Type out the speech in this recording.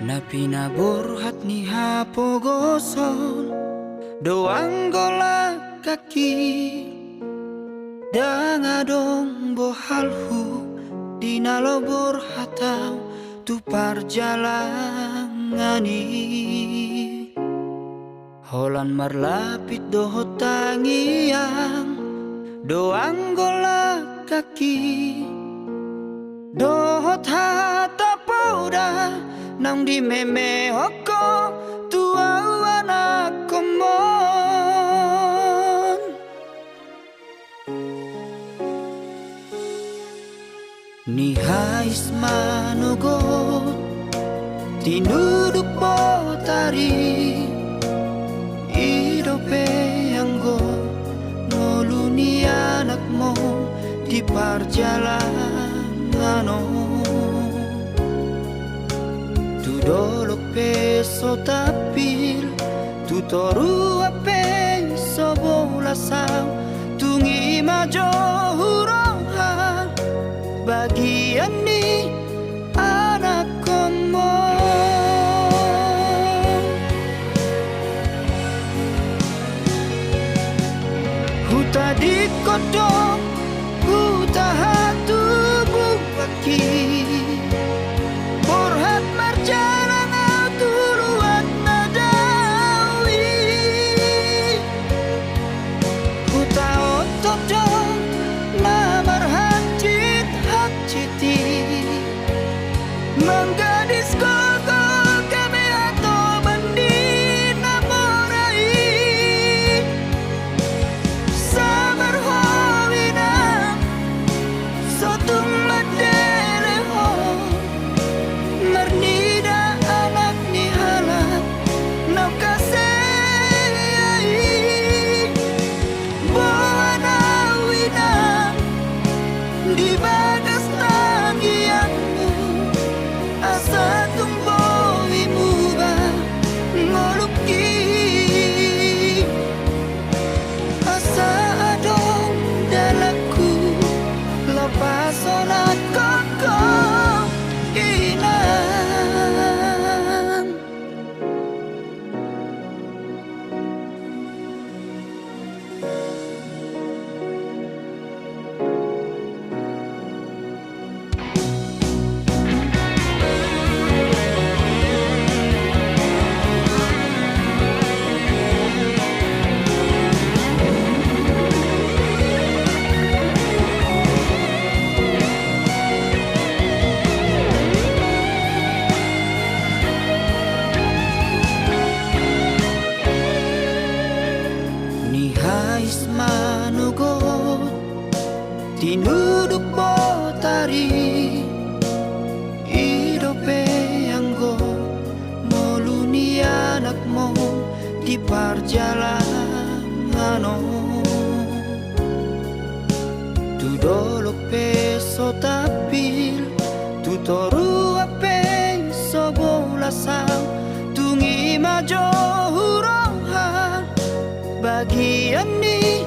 Na pinaburhat ni hapogoson doang gola kaki dangadong bohalhu dinalobor hatau tu parjalangani holan marlapit doho tangiang doang gola kaki dohot hata pauda nang di meme hoko tua anak komon ni hais manogot tinuduk potari idope anggo noluni anakmu di parjalangano tu dolok peso tapil tu toru ape sobolasau tungi majo hurohan bagian ni anak komo huta di kodong huta hatu bupaki borhat marjalang tuluat nadawi huta otodong namar hajit hajiti menggadis gogol kami atau bandi namorai sabar hawina sotung madeleho mernida anak ni halat nau kasei bawana wina di bagas tangianmu asa tumbowi muba ngoluki asa adong dalaku lepasonat koko inan ni hais manugot tinuduk potari idope anggo moluni anakmu di parjalangano tu dolok peso tapil tu toru ape sobolasau tungi majo hurohan bagian ni